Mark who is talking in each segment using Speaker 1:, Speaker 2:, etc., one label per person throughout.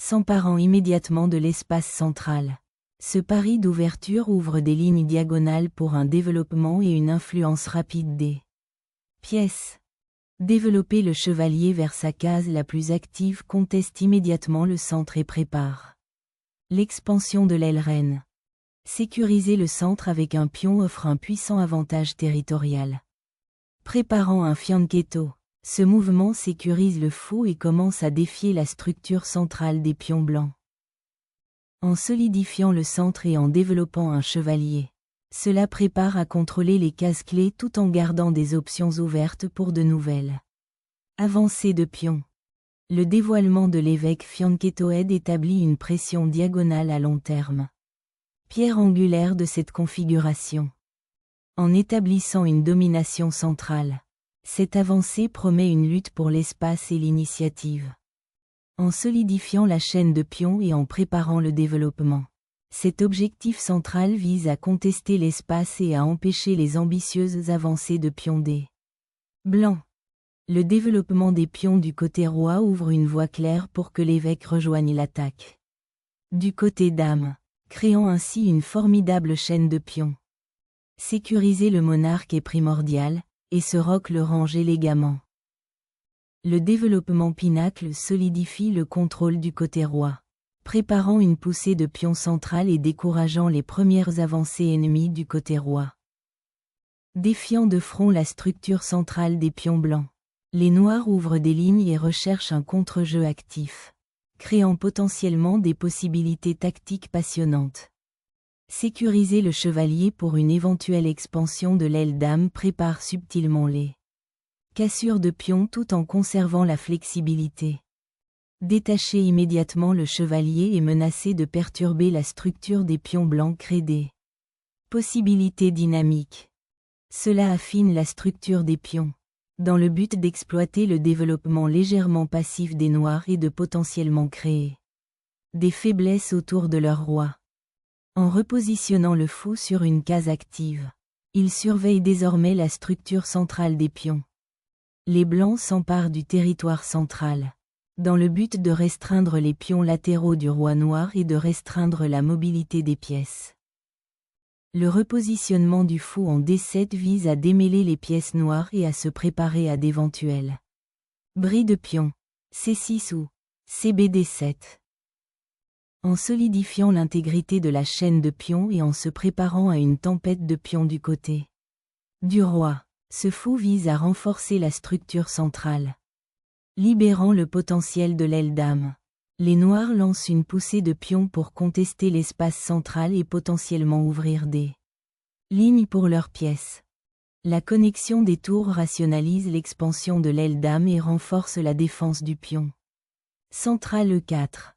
Speaker 1: s'emparant immédiatement de l'espace central. Ce pari d'ouverture ouvre des lignes diagonales pour un développement et une influence rapide des pièces. Développer le chevalier vers sa case la plus active conteste immédiatement le centre et prépare l'expansion de l'aile reine. Sécuriser le centre avec un pion offre un puissant avantage territorial. Préparant un fianchetto, ce mouvement sécurise le fou et commence à défier la structure centrale des pions blancs. En solidifiant le centre et en développant un chevalier, cela prépare à contrôler les cases clés tout en gardant des options ouvertes pour de nouvelles avancées de pions. Le dévoilement de l'évêque fianchettoed établit une pression diagonale à long terme. Pierre angulaire de cette configuration. En établissant une domination centrale, cette avancée promet une lutte pour l'espace et l'initiative. En solidifiant la chaîne de pions et en préparant le développement, cet objectif central vise à contester l'espace et à empêcher les ambitieuses avancées de pions des blancs. Le développement des pions du côté roi ouvre une voie claire pour que l'évêque rejoigne l'attaque du côté dame, créant ainsi une formidable chaîne de pions. Sécuriser le monarque est primordial, et ce roc le range élégamment. Le développement pinacle solidifie le contrôle du côté roi, préparant une poussée de pions centrale et décourageant les premières avancées ennemies du côté roi. Défiant de front la structure centrale des pions blancs, les noirs ouvrent des lignes et recherchent un contre-jeu actif, créant potentiellement des possibilités tactiques passionnantes. Sécuriser le chevalier pour une éventuelle expansion de l'aile dame prépare subtilement les cassures de pions tout en conservant la flexibilité. Détacher immédiatement le chevalier et menacer de perturber la structure des pions blancs crée des possibilités dynamiques. Cela affine la structure des pions, dans le but d'exploiter le développement légèrement passif des noirs et de potentiellement créer des faiblesses autour de leur roi. En repositionnant le fou sur une case active, il surveille désormais la structure centrale des pions. Les blancs s'emparent du territoire central, dans le but de restreindre les pions latéraux du roi noir et de restreindre la mobilité des pièces. Le repositionnement du fou en D7 vise à démêler les pièces noires et à se préparer à d'éventuels bris de pions, C6 ou CBD7. En solidifiant l'intégrité de la chaîne de pions et en se préparant à une tempête de pions du côté du roi, ce fou vise à renforcer la structure centrale. Libérant le potentiel de l'aile dame, les noirs lancent une poussée de pions pour contester l'espace central et potentiellement ouvrir des lignes pour leurs pièces. La connexion des tours rationalise l'expansion de l'aile dame et renforce la défense du pion central E4.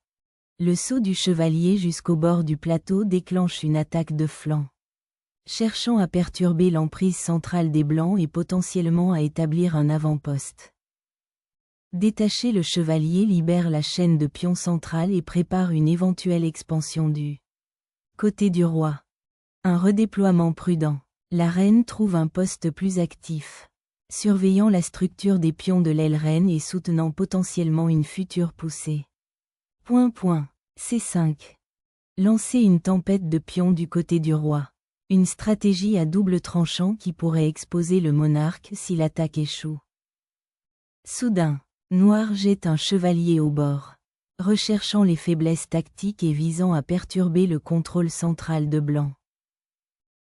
Speaker 1: Le saut du chevalier jusqu'au bord du plateau déclenche une attaque de flanc, cherchant à perturber l'emprise centrale des blancs et potentiellement à établir un avant-poste. Détacher le chevalier libère la chaîne de pions centrale et prépare une éventuelle expansion du côté du roi. Un redéploiement prudent. La reine trouve un poste plus actif, surveillant la structure des pions de l'aile reine et soutenant potentiellement une future poussée. C5. Lancer une tempête de pions du côté du roi. Une stratégie à double tranchant qui pourrait exposer le monarque si l'attaque échoue. Soudain, noir jette un chevalier au bord, recherchant les faiblesses tactiques et visant à perturber le contrôle central de blanc.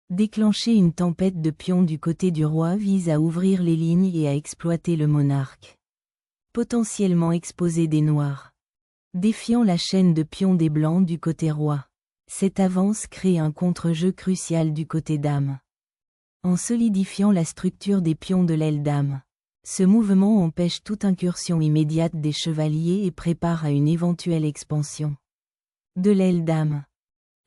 Speaker 1: Déclencher une tempête de pions du côté du roi vise à ouvrir les lignes et à exploiter le monarque, potentiellement exposé des noirs. Défiant la chaîne de pions des blancs du côté roi, cette avance crée un contre-jeu crucial du côté dame. En solidifiant la structure des pions de l'aile dame, ce mouvement empêche toute incursion immédiate des chevaliers et prépare à une éventuelle expansion de l'aile dame.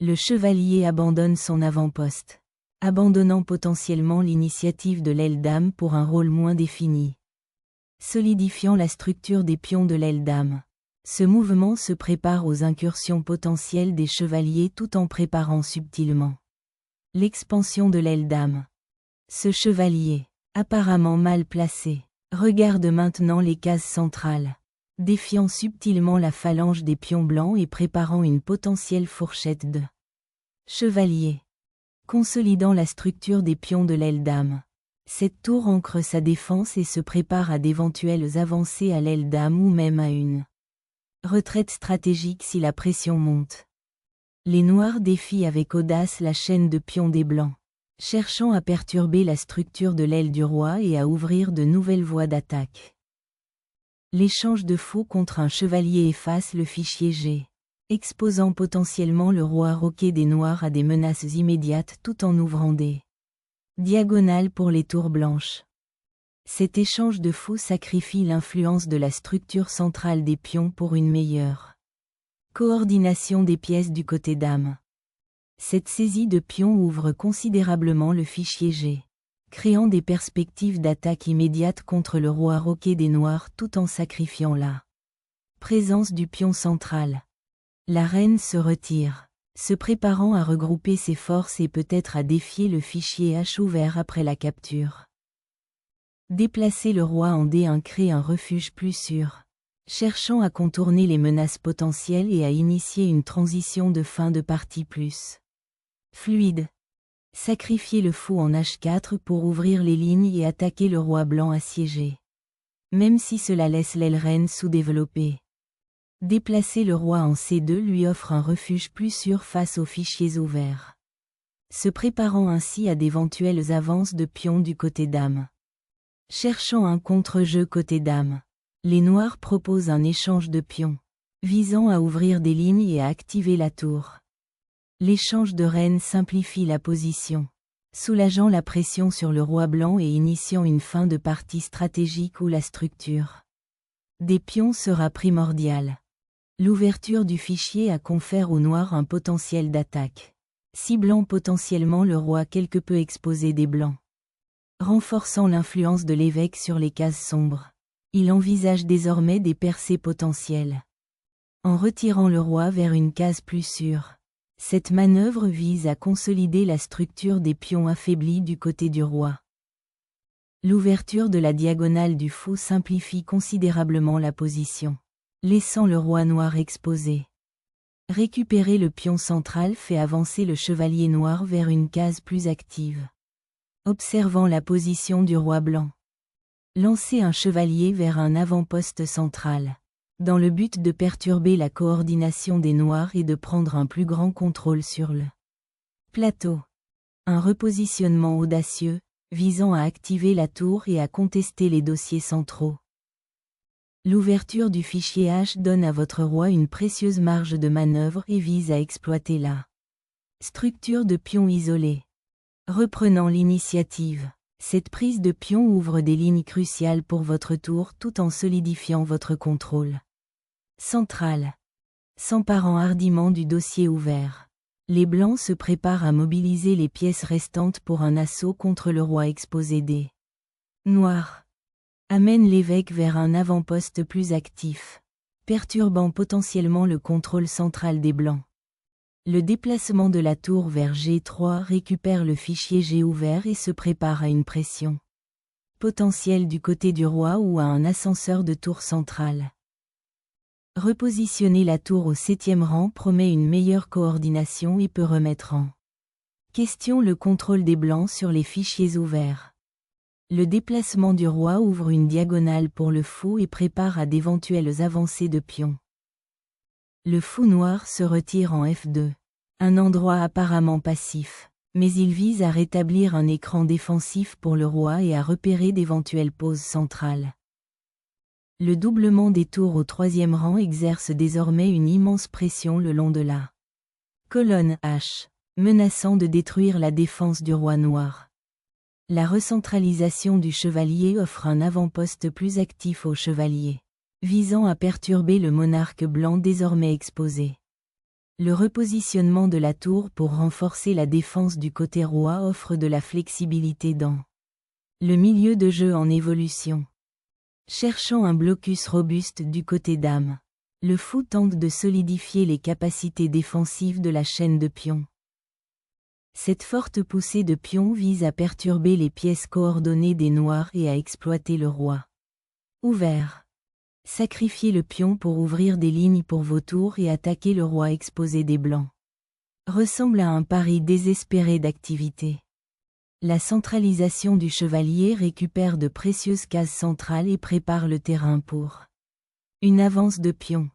Speaker 1: Le chevalier abandonne son avant-poste, abandonnant potentiellement l'initiative de l'aile dame pour un rôle moins défini. Solidifiant la structure des pions de l'aile dame, ce mouvement se prépare aux incursions potentielles des chevaliers tout en préparant subtilement l'expansion de l'aile dame. Ce chevalier, apparemment mal placé, regarde maintenant les cases centrales, défiant subtilement la phalange des pions blancs et préparant une potentielle fourchette de chevalier. Consolidant la structure des pions de l'aile dame. Cette tour ancre sa défense et se prépare à d'éventuelles avancées à l'aile dame ou même à une retraite stratégique si la pression monte. Les noirs défient avec audace la chaîne de pions des blancs, cherchant à perturber la structure de l'aile du roi et à ouvrir de nouvelles voies d'attaque. L'échange de faux contre un chevalier efface le fichier G, exposant potentiellement le roi roqué des noirs à des menaces immédiates tout en ouvrant des diagonales pour les tours blanches. Cet échange de faux sacrifie l'influence de la structure centrale des pions pour une meilleure coordination des pièces du côté dame. Cette saisie de pions ouvre considérablement le fichier G, créant des perspectives d'attaque immédiate contre le roi roqué des noirs tout en sacrifiant la présence du pion central. La reine se retire, se préparant à regrouper ses forces et peut-être à défier le fichier H ouvert après la capture. Déplacer le roi en D1 crée un refuge plus sûr, cherchant à contourner les menaces potentielles et à initier une transition de fin de partie plus fluide. Sacrifier le fou en H4 pour ouvrir les lignes et attaquer le roi blanc assiégé. Même si cela laisse l'aile reine sous-développée. Déplacer le roi en C2 lui offre un refuge plus sûr face aux fichiers ouverts, se préparant ainsi à d'éventuelles avances de pions du côté dame. Cherchant un contre-jeu côté dame, les noirs proposent un échange de pions, visant à ouvrir des lignes et à activer la tour. L'échange de reine simplifie la position, soulageant la pression sur le roi blanc et initiant une fin de partie stratégique où la structure des pions sera primordiale. L'ouverture du fichier A confère aux noirs un potentiel d'attaque, ciblant potentiellement le roi quelque peu exposé des blancs. Renforçant l'influence de l'évêque sur les cases sombres, il envisage désormais des percées potentielles. En retirant le roi vers une case plus sûre, cette manœuvre vise à consolider la structure des pions affaiblis du côté du roi. L'ouverture de la diagonale du fou simplifie considérablement la position, laissant le roi noir exposé. Récupérer le pion central fait avancer le chevalier noir vers une case plus active. Observant la position du roi blanc. Lancer un chevalier vers un avant-poste central, dans le but de perturber la coordination des noirs et de prendre un plus grand contrôle sur le plateau. Un repositionnement audacieux, visant à activer la tour et à contester les dossiers centraux. L'ouverture du fichier H donne à votre roi une précieuse marge de manœuvre et vise à exploiter la structure de pions isolés. Reprenant l'initiative, cette prise de pion ouvre des lignes cruciales pour votre tour tout en solidifiant votre contrôle central. S'emparant hardiment du dossier ouvert, les blancs se préparent à mobiliser les pièces restantes pour un assaut contre le roi exposé des noirs. Amène l'évêque vers un avant-poste plus actif, perturbant potentiellement le contrôle central des blancs. Le déplacement de la tour vers G3 récupère le fichier G ouvert et se prépare à une pression potentielle du côté du roi ou à un ascenseur de tour centrale. Repositionner la tour au 7e rang promet une meilleure coordination et peut remettre en question le contrôle des blancs sur les fichiers ouverts. Le déplacement du roi ouvre une diagonale pour le fou et prépare à d'éventuelles avancées de pions. Le fou noir se retire en F2, un endroit apparemment passif, mais il vise à rétablir un écran défensif pour le roi et à repérer d'éventuelles pauses centrales. Le doublement des tours au 3e rang exerce désormais une immense pression le long de la colonne H, menaçant de détruire la défense du roi noir. La recentralisation du chevalier offre un avant-poste plus actif au chevalier, visant à perturber le monarque blanc désormais exposé. Le repositionnement de la tour pour renforcer la défense du côté roi offre de la flexibilité dans le milieu de jeu en évolution. Cherchant un blocus robuste du côté dame, le fou tente de solidifier les capacités défensives de la chaîne de pions. Cette forte poussée de pions vise à perturber les pièces coordonnées des noirs et à exploiter le roi ouvert. Sacrifiez le pion pour ouvrir des lignes pour vos tours et attaquer le roi exposé des blancs. Ressemble à un pari désespéré d'activité. La centralisation du chevalier récupère de précieuses cases centrales et prépare le terrain pour une avance de pion.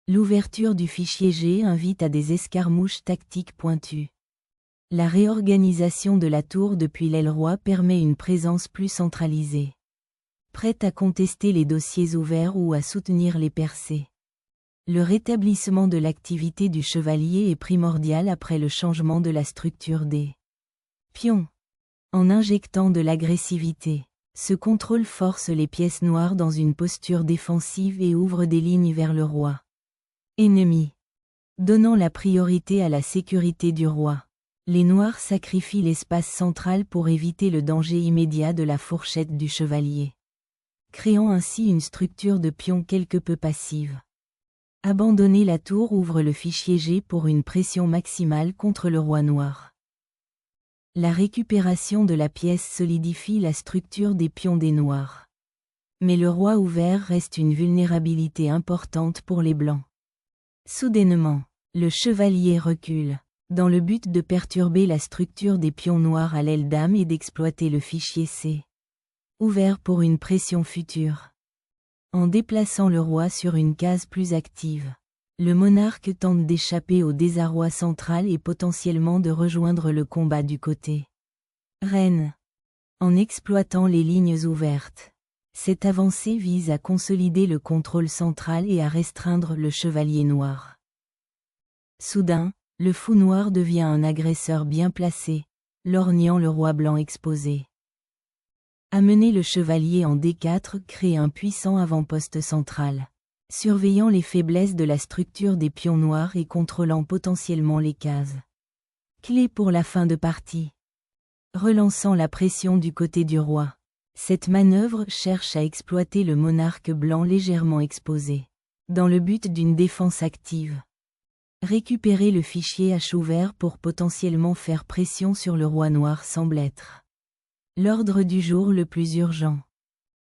Speaker 1: L'ouverture du fichier G invite à des escarmouches tactiques pointues. La réorganisation de la tour depuis l'aile roi permet une présence plus centralisée. Prête à contester les dossiers ouverts ou à soutenir les percées. Le rétablissement de l'activité du chevalier est primordial après le changement de la structure des pions. En injectant de l'agressivité, ce contrôle force les pièces noires dans une posture défensive et ouvre des lignes vers le roi ennemi. Donnant la priorité à la sécurité du roi, les noirs sacrifient l'espace central pour éviter le danger immédiat de la fourchette du chevalier, créant ainsi une structure de pions quelque peu passive. Abandonner la tour ouvre le fichier G pour une pression maximale contre le roi noir. La récupération de la pièce solidifie la structure des pions des noirs. Mais le roi ouvert reste une vulnérabilité importante pour les blancs. Soudainement, le chevalier recule, dans le but de perturber la structure des pions noirs à l'aile dame et d'exploiter le fichier C, ouvert pour une pression future. En déplaçant le roi sur une case plus active, le monarque tente d'échapper au désarroi central et potentiellement de rejoindre le combat du côté reine. En exploitant les lignes ouvertes, cette avancée vise à consolider le contrôle central et à restreindre le chevalier noir. Soudain, le fou noir devient un agresseur bien placé, lorgnant le roi blanc exposé. Amener le chevalier en D4 crée un puissant avant-poste central, surveillant les faiblesses de la structure des pions noirs et contrôlant potentiellement les cases. Clé pour la fin de partie. Relançant la pression du côté du roi. Cette manœuvre cherche à exploiter le monarque blanc légèrement exposé, dans le but d'une défense active. Récupérer le fichier H ouvert pour potentiellement faire pression sur le roi noir semble être l'ordre du jour le plus urgent.